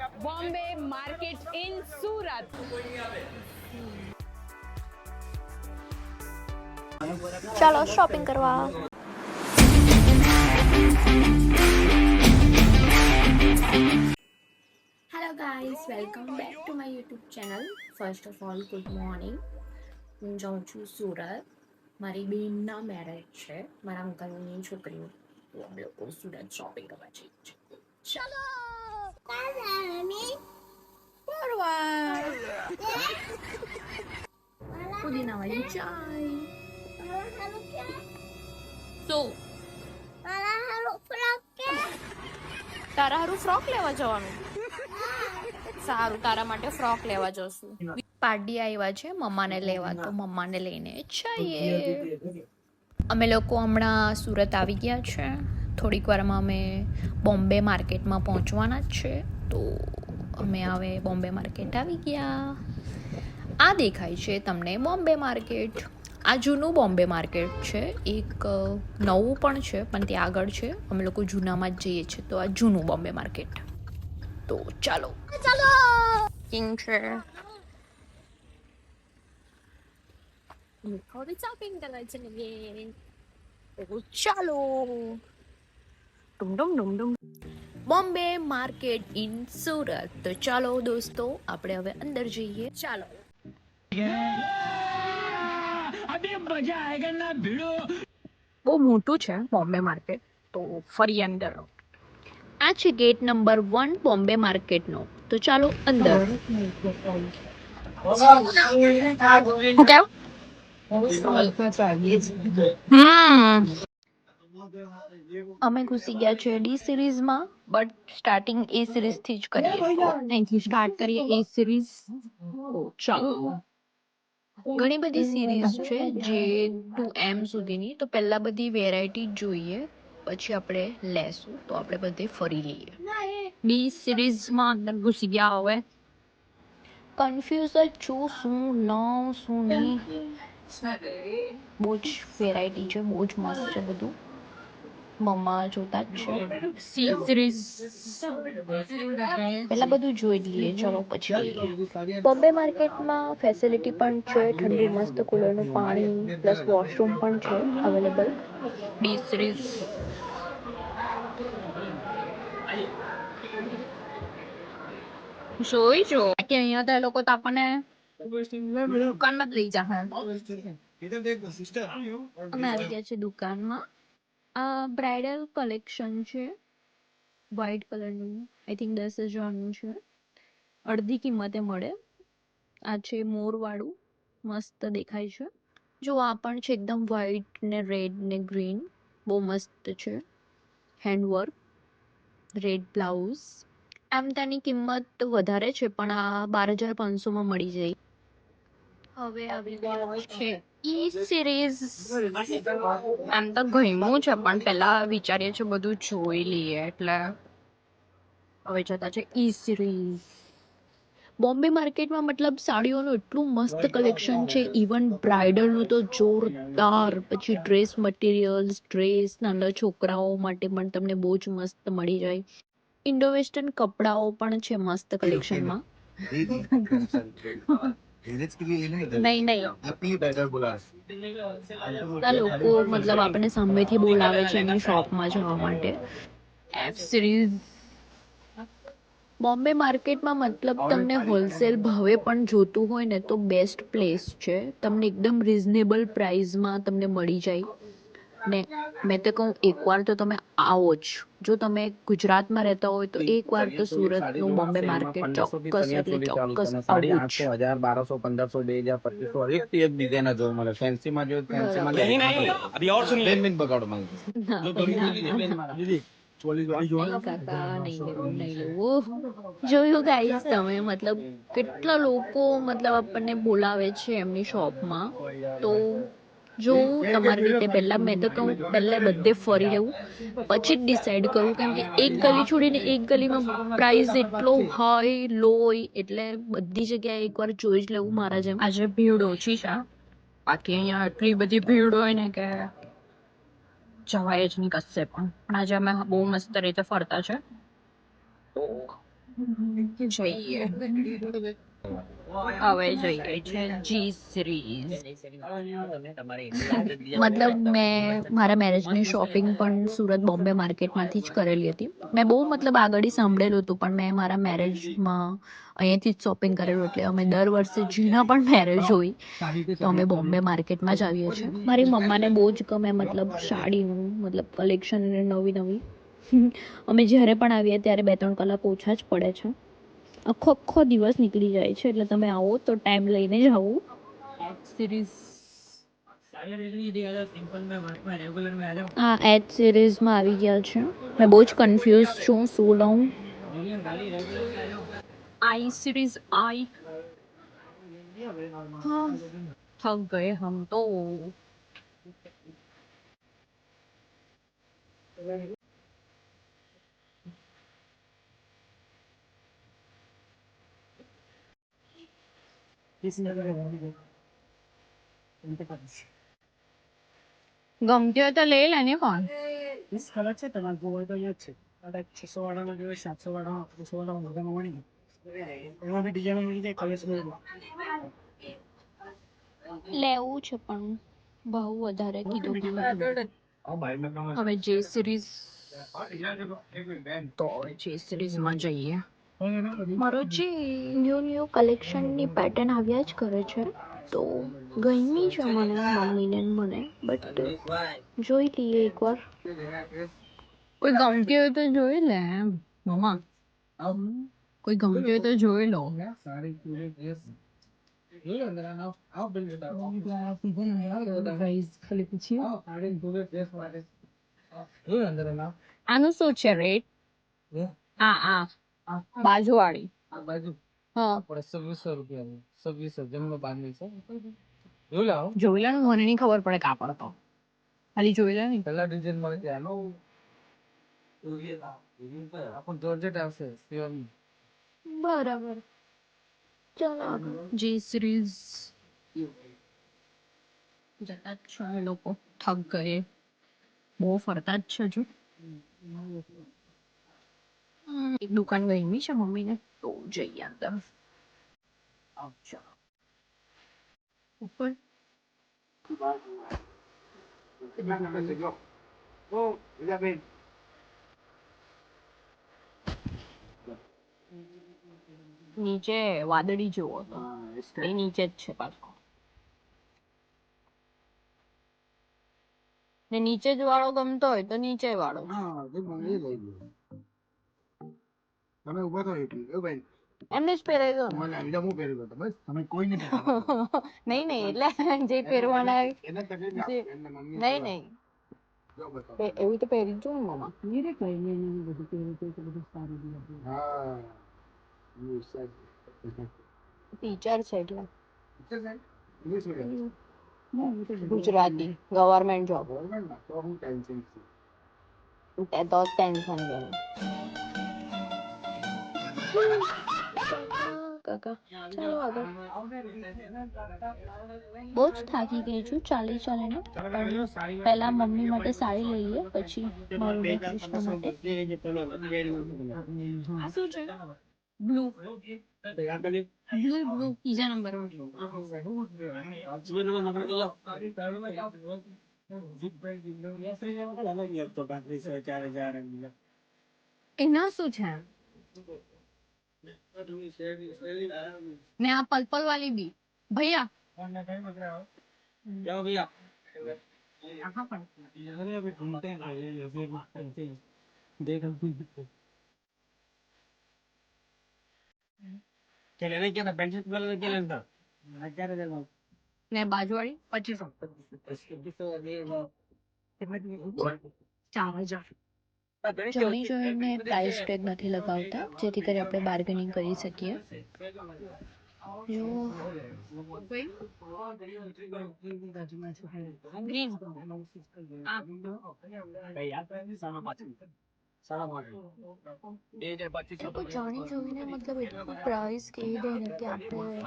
Bombay market in Surat. ચાલો shopping કરવા. Hello guys, welcome back to my YouTube channel. First of all good morning. હું જાઉં છું સુરત. મારી બેનના મેરેજ છે, મારા અંકલની છોકરીઓ. તો અમે લોકો સુરત શોપિંગ કરવા જઈએ છીએ. ચાલો પુદીના વાળી ચાય. તો તારા હારું ફ્રોક લેવા જવાનું? સારું, તારા માટે ફ્રોક લેવા જશું. પાર્ટી આવ્યા છે મમ્માને લેવા, તો મમ્માને લઈને જઈએ. અમે લોકો હમણાં સુરત આવી ગયા છે. થોડીક વારમાં અમે બોમ્બે માર્કેટમાં પહોંચવાના જ છે. તો અમે હવે બોમ્બે માર્કેટ આવી ગયા. આ દેખાય છે તમને બોમ્બે માર્કેટ. આ જૂનું બોમ્બે માર્કેટ છે. એક નવું પણ છે, પણ ત્યાં આગળ છે. અમે લોકો જૂનામાં જ જઈએ છીએ, તો આ જૂનું બોમ્બે માર્કેટ. તો ચાલો કિંગ છે. હવે શોપિંગ કરવા જઈએ. તો ચાલો. Bombay market in Surat. તો ચાલો દોસ્તો, આપણે હવે અંદર જઈએ. ચાલો. બહુ મોટું છે બોમ્બે માર્કેટ, તો ફરી અંદર. આ છે ગેટ નંબર 1 બોમ્બે માર્કેટનો. તો ચાલો અંદર. અમે ઘૂસી ગયા છે ડી સિરીઝમાં, બટ સ્ટાર્ટિંગ એ સિરીઝ થી જ કરીએ. તો અહીંથી સ્ટાર્ટ કરીએ એ સિરીઝ. ચાલો. ઘણી બધી સિરીઝ છે, જે 2M સુધીની. તો પહેલા બધી વેરાયટી જોઈએ, પછી આપણે લેશું. તો આપણે બધે ફરી લઈએ. બી સિરીઝમાં અંદર ઘૂસી ગયા. હવે કન્ફ્યુઝ જ છું, શું લઉં શું નહીં. બહુ જ વેરાયટી છે, બહુ જ મસ્ત છે બધું. મમ્મા જોતા જ છે સી સિરીઝ. પહેલા બધું જોઈ લઈએ, ચલો પછી લઈએ. બોમ્બે માર્કેટમાં ફેસિલિટી પણ છે, ઠંડુ મસ્ત કુલરનું પાણી પ્લસ વોશરૂમ પણ છે અવેલેબલ. બી સિરીઝ. જોઈ જો કે અહીંયા તો એ લોકો તો આપણને દુકાનમાં જ લઈ જાય. અમે આવી ગયા છે દુકાનમાં. આ બ્રાઇડલ કલેક્શન છે, વ્હાઈટ કલરનું. આઈ થિંક 10,000નું છે. અડધી કિંમતે મળે. આ છે મોર વાળું, મસ્ત દેખાય છે. જો આ પણ છે એકદમ વ્હાઈટ ને રેડ ને ગ્રીન, બહુ મસ્ત છે. Handwork, red blouse. આમ તેની કિંમત વધારે છે, પણ આ 12,500માં મળી જાય. હવે આવી ગયો છે ઈ સિરીઝ. એમ તો ગમ્યું છે, પણ પહેલા વિચારીએ છીએ બધું જોઈ લઈએ, એટલે હવે જતા છે ઈ સિરીઝ. બોમ્બે માર્કેટમાં મતલબ સાડીઓનું એટલું મસ્ત કલેક્શન છે. ઇવન બ્રાઇડલનું તો જોરદાર. પછી ડ્રેસ મટીરિયલ્સ, ડ્રેસ, નાના છોકરાઓ માટે પણ તમને બહુ જ મસ્ત મળી જાય. ઇન્ડો વેસ્ટર્ન કપડાઓ પણ છે મસ્ત કલેક્શનમાં. નહીં લોકો મતલબ આપણને સામેથી બોલાવે છે એમની શોપમાં જવા માટે. F series. બોમ્બે માર્કેટમાં મતલબ તમને હોલસેલ ભાવે પણ જોતું હોય ને, તો બેસ્ટ પ્લેસ છે. તમને એકદમ રિઝનેબલ પ્રાઇસમાં તમને મળી જાય. ને મેં તો કહું, એકવાર તો તમે આવો જ. જો તમે ગુજરાતમાં રહેતા હોય તો એકવાર તો સુરતનું બોમ્બે માર્કેટ ચોક્કસ એટલે ચોક્કસ આવવું જ. 1200, 1500, 2000, 2500 હરેક ડિઝાઇન જોવા મળે. ફેન્સીમાં જો ફેન્સીમાં બગાડો માંગે. જોયું ગાઈસ તમે, મતલબ કેટલા લોકો મતલબ આપણને બોલાવે છે એમની શોપમાં. તો જોવું તમારી રીતે. પહેલા મેં તો કહું, પહેલા બધે ફરી લેવું, પછી જ ડિસાઈડ કરું. કેમ કે એક ગલી છોડીને એક ગલીમાં પ્રાઇસ એટલો હાઈ લો હોય, એટલે બધી જગ્યાએ એકવાર જોઈ જ લેવું મારા જેમ. આજે ભીડ ઓછી છે, બાકી અહીંયા એટલી બધી ભીડ હોય ને કે જવાય જ નહીં કશે પણ. આજે અમે બહુ મસ્ત રીતે ફરતા છે, તો જોઈએ હવે જોઈએ છે જી સિરીઝ. મતલબ મેં મારા મેરેજની શોપિંગ પણ સુરત બોમ્બે માર્કેટમાંથી જ કરેલી હતી. મેં બહુ મતલબ આગળ સાંભળેલું હતું પણ મેં મારા મેરેજમાં અહીંયાથી જ શોપિંગ કરેલું. એટલે અમે દર વર્ષે જેના પણ મેરેજ હોય તો અમે બોમ્બે માર્કેટમાં જ આવીએ છીએ. મારી મમ્માને બહુ જ ગમે મતલબ સાડીનું મતલબ કલેક્શન નવી નવી. અમે જ્યારે પણ આવીએ ત્યારે 2-3 કલાક ઓછા જ પડે છે. આખો દિવસ નીકળી જાય છે. એટલે તમે આવો તો ટાઈમ લઈને જ આવો. સિરીઝ હા એચ સિરીઝમાં આવી ગયા છે. મેં બહુ જ કન્ફ્યુઝ છું શું લઉં. आई सीरीज आई हाँ थक गए हम तो. ગમતી હોય તો લઈ લે ને પણ કલર છે તમારે જોવો તો અહીંયા જ છે. 600 વાળામાં જોઈએ, 700 વાળામાં, 800 વાળામાં બધામાં મળી જાય. એમાં બી ડિઝાઇન મળી જાય, કલર્સ મળી જાય. લેવું છે પણ બહુ વધારે કીધું. હવે જે સિરીઝ તો જે સિરીઝમાં જઈએ. મારો જે ન્યૂ કલેક્શનની પેટર્ન આવ્યા જ કરે છે તો ગમી છે મને મમ્મીને ને મને. બટ જોઈ લઈએ એકવાર. કોઈ ગમતી હોય તો જોઈ લે એમ મમ્મા. કોઈ ગમતી હોય તો જોઈ લો. સારી પૂરી ડ્રેસ જોઈ અંદર આવ બિલ ખાલી પૂછી સાડી પૂરી ડ્રેસ માટે જોઈ અંદર આનું શું છે રેટ? આ બાજુવાળી આ બાજુ હા આપણે 2600 રૂપિયાની 2600 જમનો બાંધવી છે. જોઈ લો જોઈ લે ને મને નહીં ખબર પડે કાપડ તો ખાલી જોઈ લે ને. કલર ડિઝાઇન મળે છે આનો આપણ જોર્જેટ આવશે પ્યોર. બરાબર ચાલો જે સિરીઝ જતા જ છે એ લોકો થક ગયે બહુ ફરતા જ છે હજુ. એક દુકાન ગમી છે મમ્મીને તો જઈએ અંદર. ઉપર નીચે વાદળી જેવો હતો એ નીચે જ છે પાછો. ને નીચે જ વાળો ગમતો હોય તો નીચે વાળો. હા જે મને લઈ લો તમે ઉભા થો એક મિનિટ ભાઈ એમને જ પહેરાઈ દો મને આવીને હું પહેરી દો તમે કોઈ નહીં નહીં નહીં એટલે જે પહેરવાના એને તકલીફ જે એને મમ્મી નહીં નહીં એવું તો પહેરી જ ને મમ્મા. નીરે કઈ નહીં એને બધું પહેરી તો બધું સારું દીધું. હા યુ સેડ ટીચર છે એટલે English medium Gujarati government job ગવર્મેન્ટમાં તો હું ટેન્શન છે. એ તો ટેન્શન ગયું. કાકા ચાલો આગળ. બહુ જ થાકી ગઈ છું ચાલી ચાલીને. પણ પહેલા મમ્મી માટે સાડી લઈ લઈએ પછી મારું ને કૃષ્ણ માટે. આ શું છે બ્લુ બ્લુ ત્રીજા નંબર. એના શું છે ને આ પર્પલ વાલી બી ભૈયા जाओ भैया यहाँ पर अरे अभी ढूंढते हैं अभी देख क्या लेना क्या था पेंसिल वाला क्या लेना था 1000 ને બાજુવાળી 2500 4000. જાણી જોઈને પ્રાઇસ ટેગ નથી લગાવતા જેથી કરી આપણે બાર્ગેનિંગ કરી શકીએ. જો ગ્રીન લોકો જાણી જોઈને મતલબ એટલું પ્રાઇસ કહી દે ને કે આપણે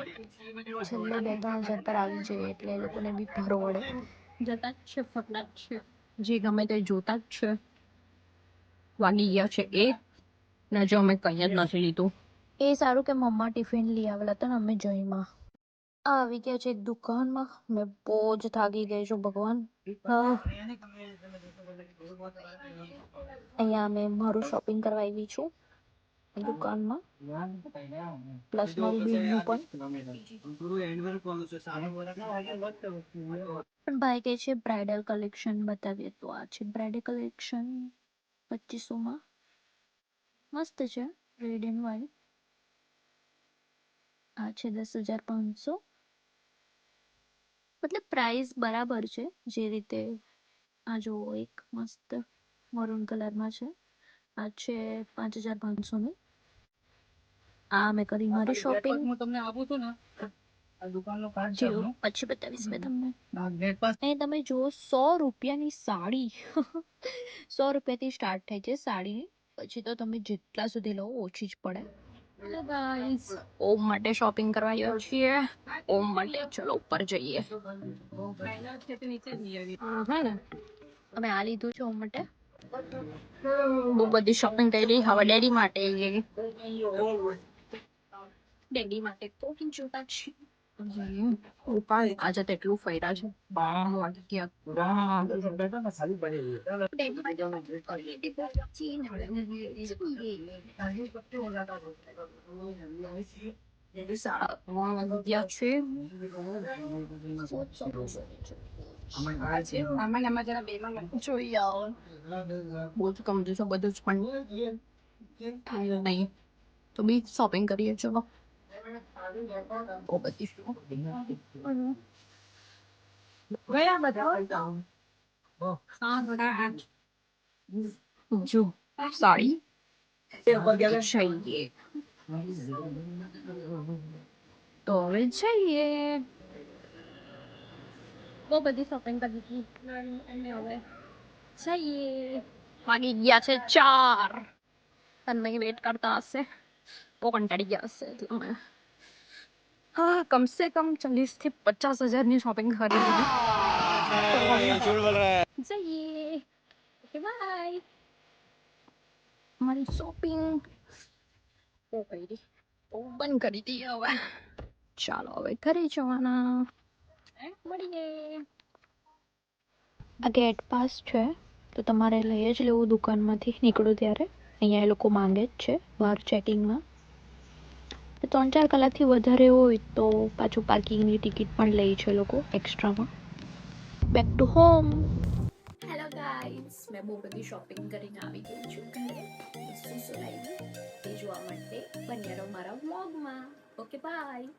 છેલ્લે 2-3 હજાર પર આવી જઈએ એટલે એ લોકોને બી પરવડે. જતા જ છે ફરતા જ છે જે ગમે તે જોતા જ છે. વાગી ગયા છે 1 ને જો અમે કંઈ જ નથી લીધું. એ સારું કે મમ્મા ટિફિન લઈ આવેલા હતા ને અમે જઈમાં આવી ગયા છે એક દુકાનમાં. મેં બહુ જ થાકી ગઈ છું ભગવાન. અહીંયા મેં મારું શોપિંગ કરવા આવી છું દુકાનમાં, પ્લસ મારું બિલનું પણ ભાઈ કહે છે બ્રાઇડલ કલેક્શન બતાવીએ, તો આ છે બ્રાઇડલ કલેક્શન 2500 મસ્ત છે, રેડ એન્ડ વ્હાઇટ. આ છે 10,500, મતલબ પ્રાઇસ બરાબર છે જે રીતે. આ જો એક મસ્ત મરૂન કલરમાં છે, આ છે 5,500 નું. આ મેં કરી મારી શોપિંગ. હું તમને આપું છું ને આ દુકાનનો કાર્ડ છે આપણો. પછી બતાવીશ મેં તમને. ગેટ પાસ અહીં તમે જો 100 રૂપિયાની સાડી 100 રૂપિયાથી સ્ટાર્ટ થાય છે સાડી, પછી તો તમે જેટલા સુધી લો ઓછી જ પડે. હેલો ગાઈસ, ઓમ માટે શોપિંગ કરવા આવ્યા છીએ. ઓમ માટે ચલો ઉપર જઈએ. અમે આ લીધું છે ઓમ માટે. બહુ બધી શોપિંગ કરી. હવે ડેડી માટે તો જોતા છે. આજે તો એટલું ફર્યા છે. જોઈએ બહુ જ કમજોર છે બધું જ, પણ થાય નહીં તો બી શોપિંગ કરીએ. ચલો બહુ બધી જો સાડી चाहिए તો હવે જઈએ. બહુ બધી શોપિંગ કરી દીધી અને હવે જઈએ. વાગી ગયા છે 4. તન્મય વેટ કરતા હશે, બહુ કંટાળી ગયા હશે એટલે અમે હા કમસે કમ 40,000 થી 50,000 ની શોપિંગ કરી દીધી. જઈએ. Okay bye. મારી શોપિંગ બહુ કરી, બહુ બંધ કરી દી. હવે ચાલો હવે ઘરે જવાના. મળીએ. આ ગેટ પાસ છે તો તમારે લઈ જ લેવું દુકાનમાંથી નીકળો ત્યારે. અહીંયા એ લોકો માંગે જ છે બહાર ચેકિંગમાં. 3-4 કલાકથી વધારે હોય તો પાછું પાર્કિંગની ટિકિટ પણ લે છે લોકો એક્સ્ટ્રામાં. Back to home. Hello guys, મેં બહુ બધી શોપિંગ કરીને આવી ગઈ છું ઘરે. શું શું લાવી એ જોવા માટે બન્યા રહો મારા વ્લોગમાં. Okay bye.